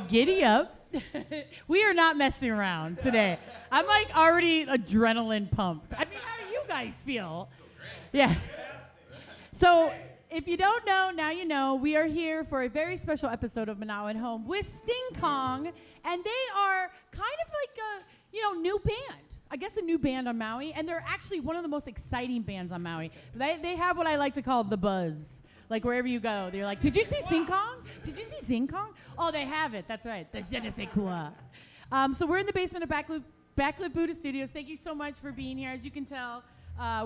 giddy up. We are not messing around today. I'm like already adrenaline pumped. I mean, how do you guys feel? Yeah. So if you don't know, now you know. We are here for a very special episode of Maui at Home with Sting Kong, and they are kind of like a new band. I guess a new band on Maui, and they're actually one of the most exciting bands on Maui. They have what I like to call the buzz. Like wherever you go, they're like, did you see Sing Kong? Did you see Sing Kong? Oh, they have it. That's right. The je ne sais quoi. So we're in the basement of Backlit Buddha Studios. Thank you so much for being here. As you can tell,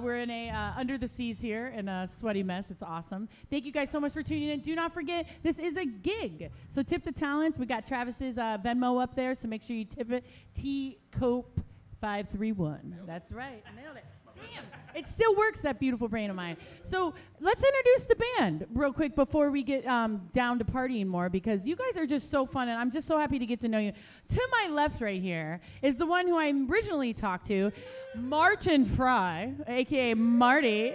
we're in a under the seas here in a sweaty mess. It's awesome. Thank you guys so much for tuning in. Do not forget, this is a gig. So tip the talents. We got Travis's Venmo up there, so make sure you tip it. T-Cope531. That's right. I nailed it. Damn. It still works, that beautiful brain of mine. So let's introduce the band real quick before we get down to partying more, because you guys are just so fun, and I'm just so happy to get to know you. To my left right here is the one who I originally talked to, Martin Frye, a.k.a. Marty.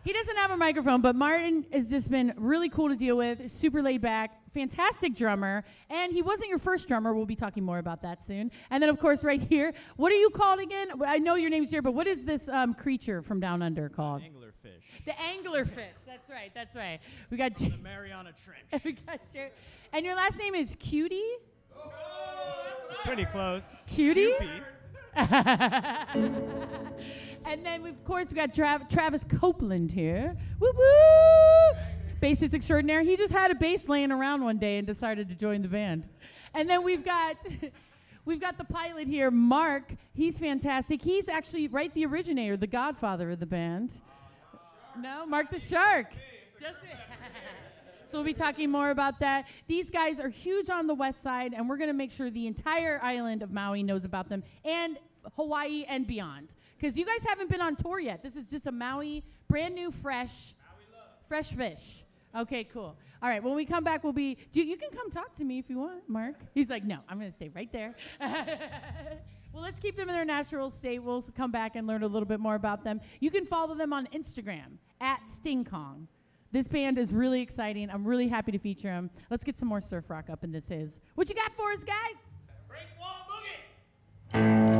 He doesn't have a microphone, but Martin has just been really cool to deal with, super laid back, fantastic drummer, and he wasn't your first drummer. We'll be talking more about that soon. And then, of course, right here, what are you called again? I know your name's here, but what is this creature from down under called? Anglerfish. The anglerfish. That's right. That's right. We got the Mariana Trench. we got and your last name is Cutie? Pretty close. Cutie? Chiuppi. And then, of course, we got Travis Copeland here. Woo woo! Bassist extraordinaire. He just had a bass laying around one day and decided to join the band. And then we've got the pilot here, Mark. He's fantastic. He's actually the originator, the godfather of the band. No, Mark the Shark. Just me. So we'll be talking more about that. These guys are huge on the west side, and we're going to make sure the entire island of Maui knows about them, and Hawaii and beyond. Because you guys haven't been on tour yet. This is just a Maui, brand new, fresh fish. Okay, cool. All right, when we come back, you can come talk to me if you want, Mark. He's like, no, I'm going to stay right there. Well, let's keep them in their natural state. We'll come back and learn a little bit more about them. You can follow them on Instagram, @StingKong. This band is really exciting. I'm really happy to feature them. Let's get some more surf rock up in this is. What you got for us, guys? Break wall boogie.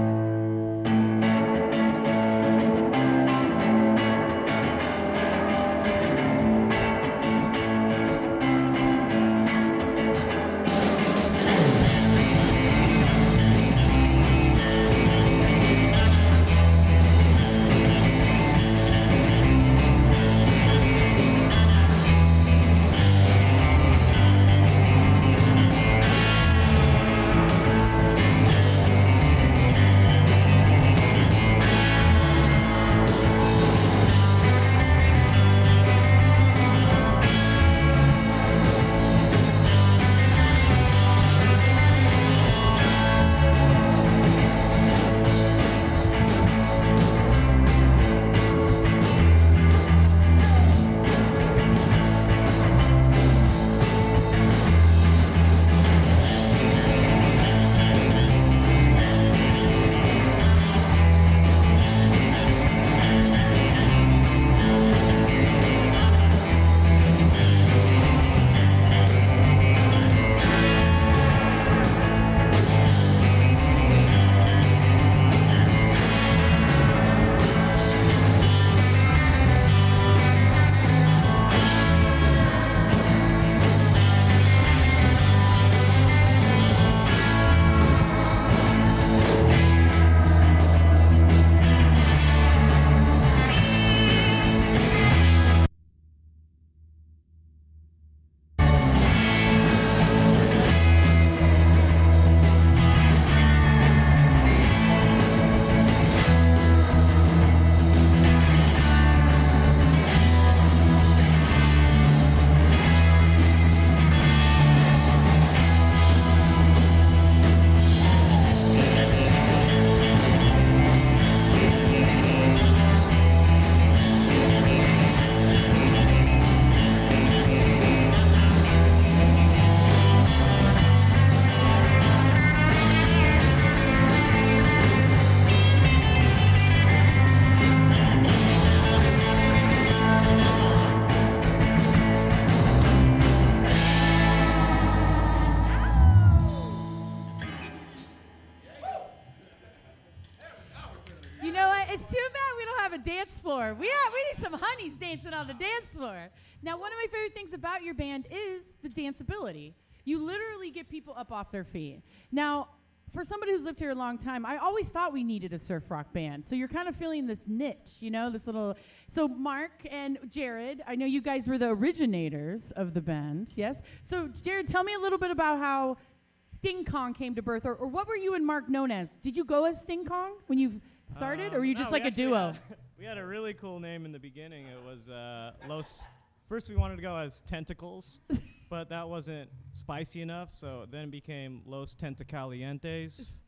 floor. We need some honeys dancing on the dance floor. Now, one of my favorite things about your band is the danceability. You literally get people up off their feet. Now, for somebody who's lived here a long time, I always thought we needed a surf rock band. So you're kind of feeling this niche, this little. So Mark and Jared, I know you guys were the originators of the band, yes? So Jared, tell me a little bit about how Sting Kong came to birth, or what were you and Mark known as? Did you go as Sting Kong when you started, or were you just like a duo? We had a really cool name in the beginning. It was First, we wanted to go as Tentacles, but that wasn't spicy enough, so it then became Los Tentacalientes.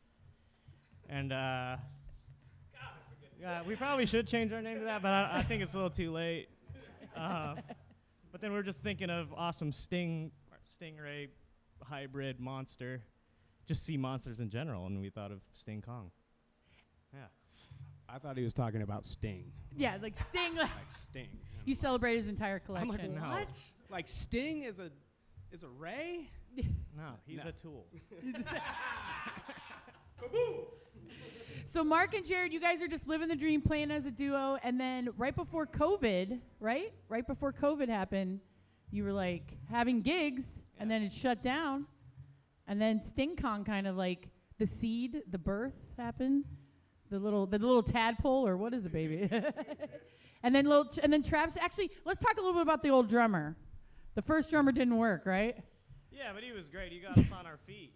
And we probably should change our name to that, but I think it's a little too late. But then we're just thinking of awesome stingray hybrid monster, just sea monsters in general, and we thought of Sting Kong. Yeah. I thought he was talking about Sting. Yeah, like Sting. Like Sting. You celebrate his entire collection. I'm like, what? No. Like Sting is a ray? No, he's a tool. So Mark and Jared, you guys are just living the dream, playing as a duo, and then right before COVID, right? Right before COVID happened, you were like having gigs, and then it shut down, and then Sting Kong kind of like the seed, the birth happened, the little tadpole, or what is it, baby? and then Travis. Actually, let's talk a little bit about the old drummer. The first drummer didn't work, right? Yeah, but he was great. He got us on our feet,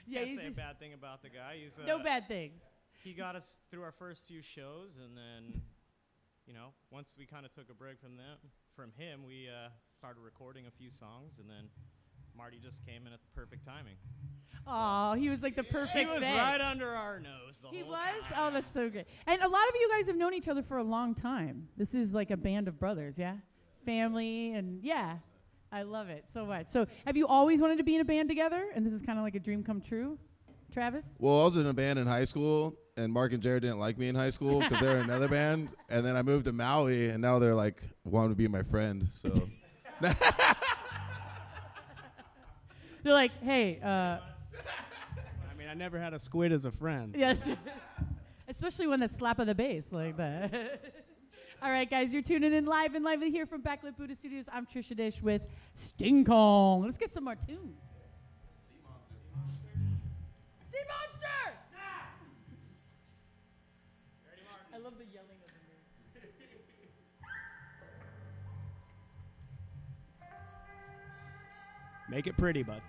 Yeah, can't say a bad thing about the guy. He's no bad things. He got us through our first few shows, and then, once we kind of took a break from him, we started recording a few songs, and then Marty just came in at the perfect timing. Oh, he was like the perfect He was fit. right under our nose the He whole was? time. Oh, that's so great. And a lot of you guys have known each other for a long time. This is like a band of brothers, yeah? Family, and yeah. I love it so much. So have you always wanted to be in a band together? And this is kind of like a dream come true? Travis? Well, I was in a band in high school, and Mark and Jared didn't like me in high school because they were in another band. And then I moved to Maui, and now they're like wanting to be my friend. So They're like, hey, I mean, I never had a squid as a friend. yes. Especially when the slap of the bass like that. All right, guys, you're tuning in live and lively here from Backlit Buddha Studios. I'm Trish da Dish with Sting Kong. Let's get some more tunes. Sea Monster! I love the yelling of the nerds. Make it pretty, bud.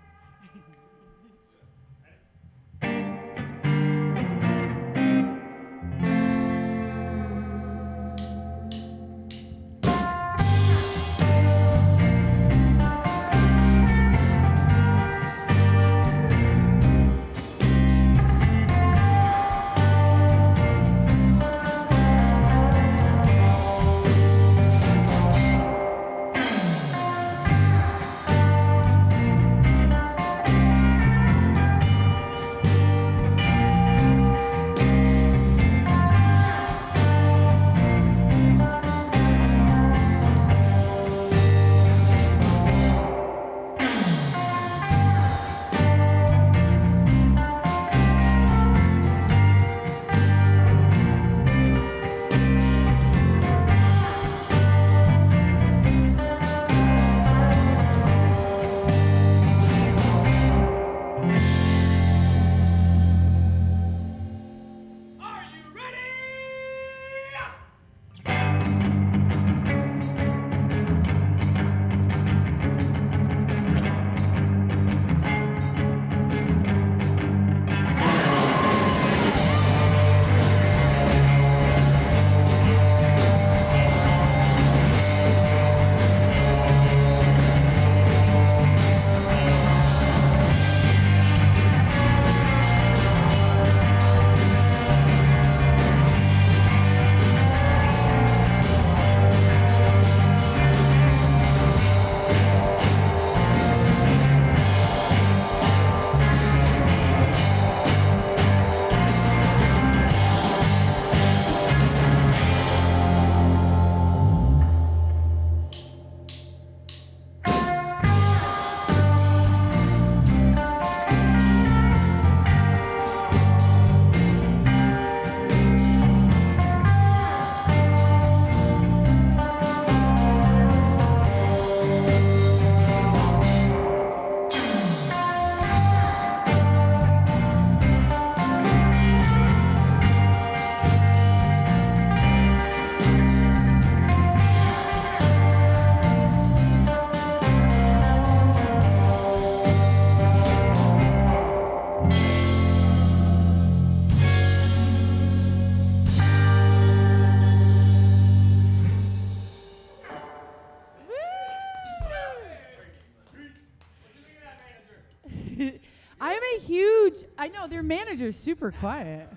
I'm a huge. I know their manager's super quiet.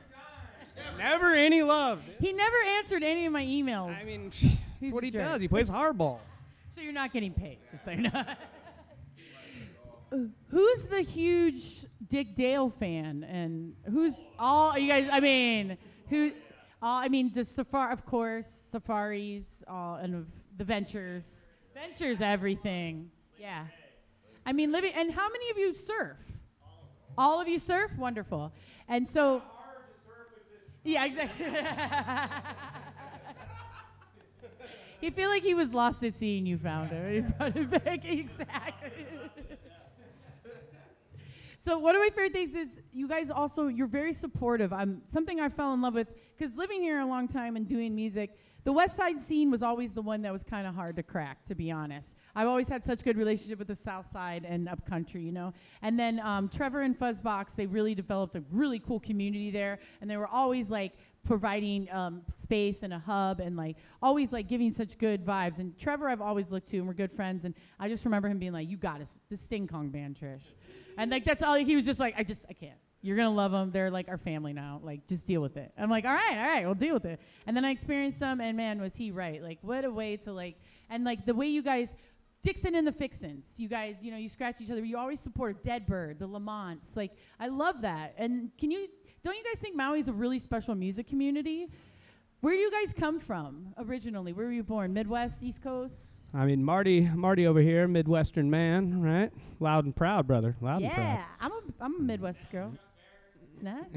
Never any love. He never answered any of my emails. I mean, He's that's what a he jerk. does. He plays hardball. So you're not getting paid, just so you know. Who's the huge Dick Dale fan, and who's all you guys? I mean, who? I mean, just Safari, of course, Safaris, and the Ventures. Ventures, everything. Yeah. I mean, living. And how many of you surf? All of you surf? Wonderful. And so. Yeah, exactly. You feel like he was lost at sea and you found him. You brought him back. Exactly. So one of my favorite things is you guys also, you're very supportive. Something I fell in love with, because living here a long time and doing music, the West Side scene was always the one that was kind of hard to crack, to be honest. I've always had such good relationship with the South Side and Upcountry, you know. And then Trevor and Fuzzbox, they really developed a really cool community there, and they were always like providing space and a hub and like always like giving such good vibes. And Trevor I've always looked to, and we're good friends, and I just remember him being like, you got us, the Sting Kong band, Trish. And like that's all, he was just like, I can't. You're going to love them. They're like our family now. Like, just deal with it. I'm like, all right, we'll deal with it. And then I experienced them, and man, was he right. Like, what a way to like, and like the way you guys, Dixon and the Fixins, you guys, you know, you scratch each other. You always support Deadbird, the Lamonts. Like, I love that. And don't you guys think Maui's a really special music community? Where do you guys come from originally? Where were you born? Midwest, East Coast? I mean, Marty over here, Midwestern man, right? Loud and proud, brother. Loud and proud. Yeah, I'm a Midwest girl. Nice.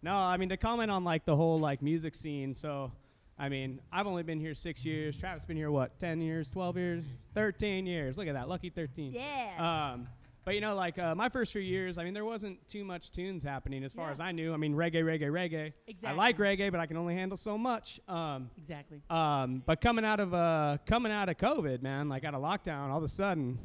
No, I mean, to comment on like the whole like music scene. So, I mean, I've only been here 6 years. Travis been here what? 10 years, 12 years, 13 years. Look at that, lucky 13. Yeah. But you know, like my first few years, I mean, there wasn't too much tunes happening as far as I knew. I mean, reggae. Exactly. I like reggae, but I can only handle so much. Exactly. But coming out of COVID, man, like out of lockdown, all of a sudden,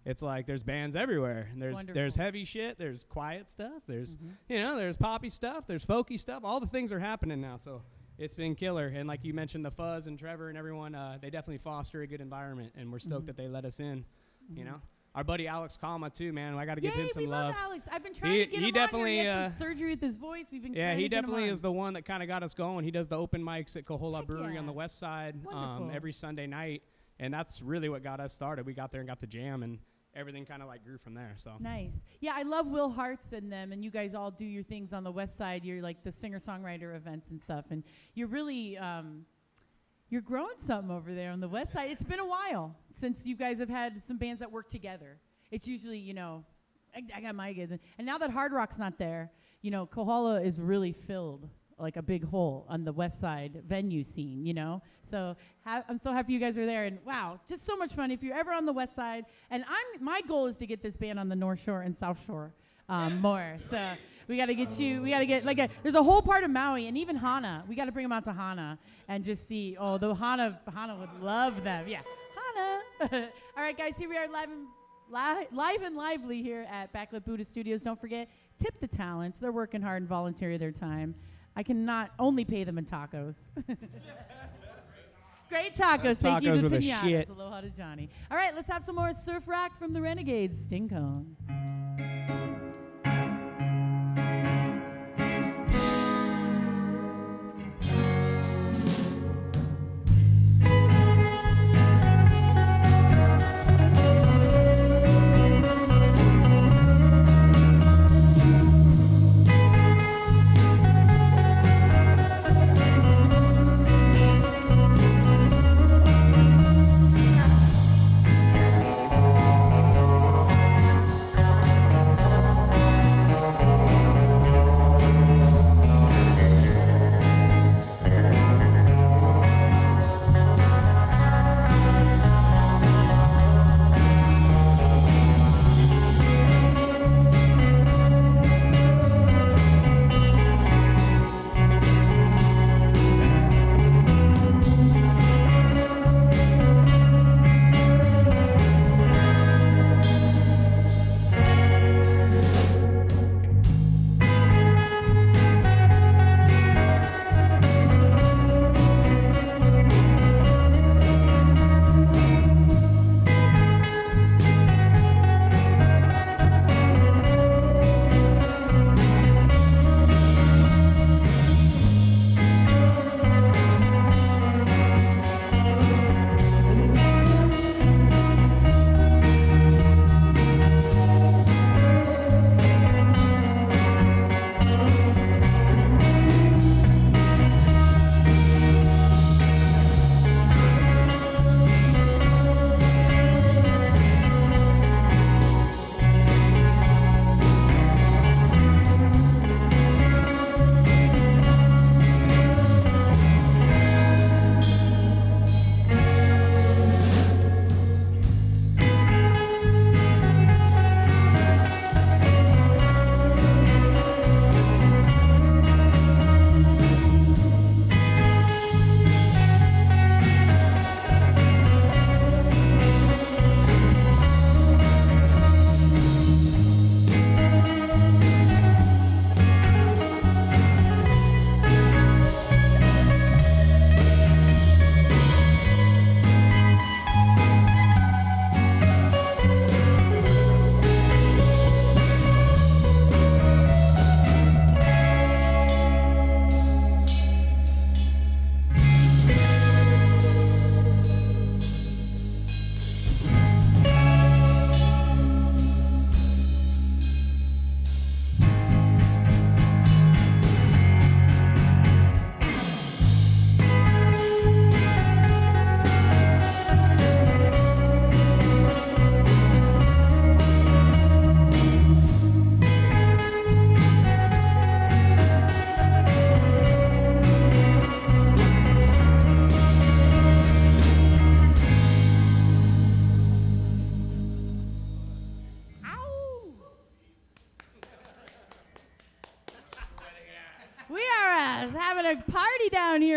it's like there's bands everywhere. And there's heavy shit, there's quiet stuff, there's there's poppy stuff, there's folky stuff. All the things are happening now, so it's been killer. And like you mentioned, the Fuzz and Trevor and everyone, they definitely foster a good environment, and we're stoked that they let us in. You know, our buddy Alex Kalma too, man. I got to give him some love. Love Alex. I've been trying to get him on here. He had some surgery with his voice. We've been he definitely definitely is the one that kind of got us going. He does the open mics at Kohola Brewery on the west side every Sunday night, and that's really what got us started. We got there and got to jam, and everything kind of like grew from there. So nice. Yeah, I love Will Hartz and them, and you guys all do your things on the west side. You're like the singer-songwriter events and stuff, and you're really you're growing something over there on the west side. It's been a while since you guys have had some bands that work together. It's usually, you know, I got my gigs, and now that Hard Rock's not there, you know, Kohala is really filled like a big hole on the west side venue scene, you know. So I'm so happy you guys are there, and wow, just so much fun. If you're ever on the west side, and my goal is to get this band on the North Shore and South Shore more. So we got to get there's a whole part of Maui, and even Hana. We got to bring them out to Hana and just see. Oh, the Hana would love them. Yeah, Hana. All right, guys, here we are live and lively here at Backlit Buddha Studios. Don't forget, tip the talents. They're working hard and volunteer their time. I cannot only pay them in tacos. Great tacos. Thank you to Pinatas. Aloha to Johnny. All right, let's have some more surf rock from the Renegades. Sting Kong.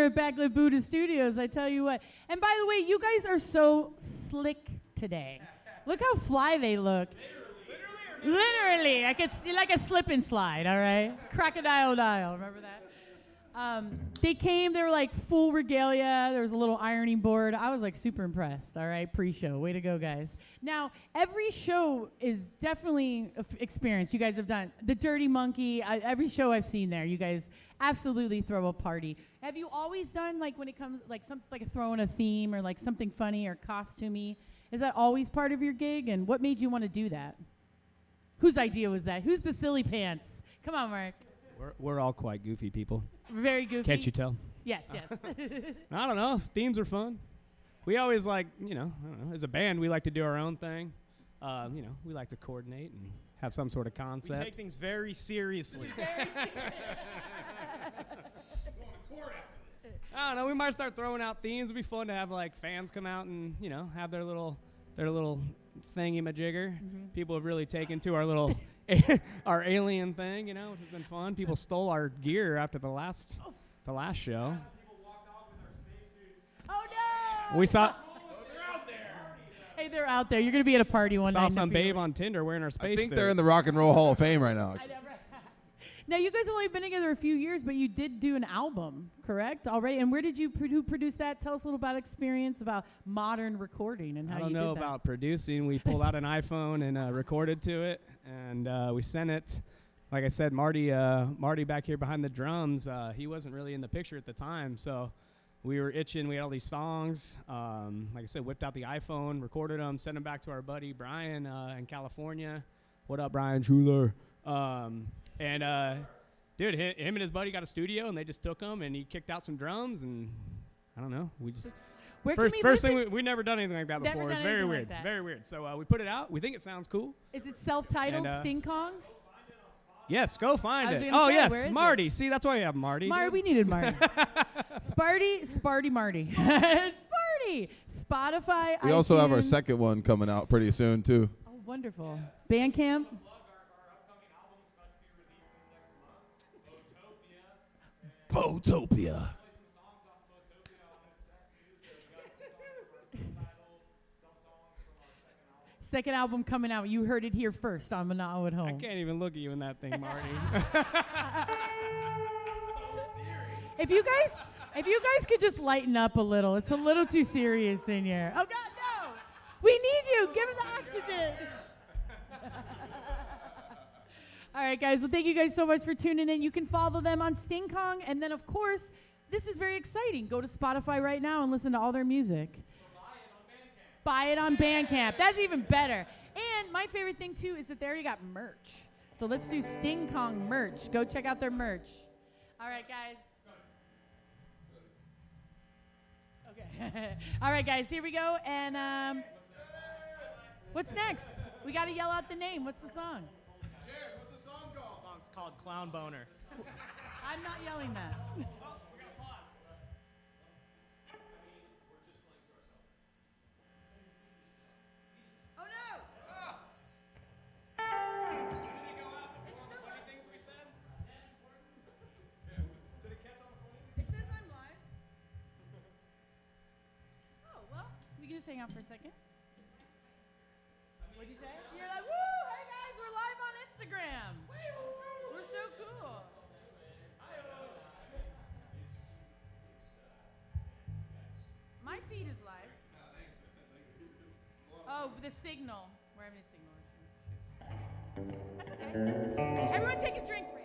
here at Backlit Buddha Studios, I tell you what. And by the way, you guys are so slick today. Look how fly they look. Literally. Like a slip and slide, all right? Crocodile dial, remember that? They came, they were like full regalia. There was a little ironing board. I was like super impressed, all right? Pre-show. Way to go, guys. Now, every show is definitely an experience you guys have done. The Dirty Monkey, every show I've seen there, you guys absolutely throw a party. Have you always done, like, when it comes, like, something like throwing a theme or like something funny or costumey? Is that always part of your gig? And what made you want to do that? Whose idea was that? Who's the silly pants? Come on, Mark. We're all quite goofy people. Very goofy. Can't you tell? Yes, yes. I don't know. Themes are fun. We always like, I don't know, as a band, we like to do our own thing. We like to coordinate and have some sort of concept. We take things very seriously. I don't know. We might start throwing out themes. It'd be fun to have like fans come out and have their little thingy-majigger. Mm-hmm. People have really taken to our little our alien thing, which has been fun. People stole our gear after the last show. Oh no! We saw. Hey, they're out there. You're gonna be at a party one night. Saw some babe on Tinder wearing our space I think suit. they're in the Rock and Roll Hall of Fame right now. Now, you guys have only been together a few years, but you did do an album, correct? Already. And who produced that? Tell us a little about experience about modern recording and how you did that. I don't know about producing. We pulled out an iPhone and recorded to it, and we sent it. Like I said, Marty back here behind the drums, he wasn't really in the picture at the time, so we were itching. We had all these songs. Like I said, whipped out the iPhone, recorded them, sent them back to our buddy Brian in California. What up, Brian Schuler? Dude, him and his buddy got a studio, and they just took them, and he kicked out some drums, and I don't know. We just first thing we'd never done anything like that before. It's very weird, very weird. So we put it out. We think it sounds cool. Is it self-titled Sting Kong? Yes, go find it. Oh yes, where is Marty. See, that's why you have Marty. We needed Marty. Sparty Marty. Sparty. Spotify. We also have our second one coming out pretty soon too. Oh, wonderful. Bandcamp. Botopia. Second album coming out. You heard it here first on Manao at Home. I can't even look at you in that thing, Marty. If you guys could just lighten up a little. It's a little too serious in here. Oh God, no! We need you. Give him the oxygen. All right, guys. Well, thank you guys so much for tuning in. You can follow them on Sting Kong, and then of course, this is very exciting. Go to Spotify right now and listen to all their music. Buy it on Bandcamp. That's even better. And my favorite thing too is that they already got merch. So let's do Sting Kong merch. Go check out their merch. All right, guys. Okay. All right, guys. Here we go. And what's next? We got to yell out the name. What's the song? Jared, what's the song called? The song's called Clown Boner. I'm not yelling that. Oh no! It says I'm live. Oh, well, we can just hang out for a second. What'd you say? You're like, woo! Hey guys, we're live on Instagram. We're so cool. My feed is live. Oh, the signal. We're having a signal issue. That's okay. Everyone take a drink break.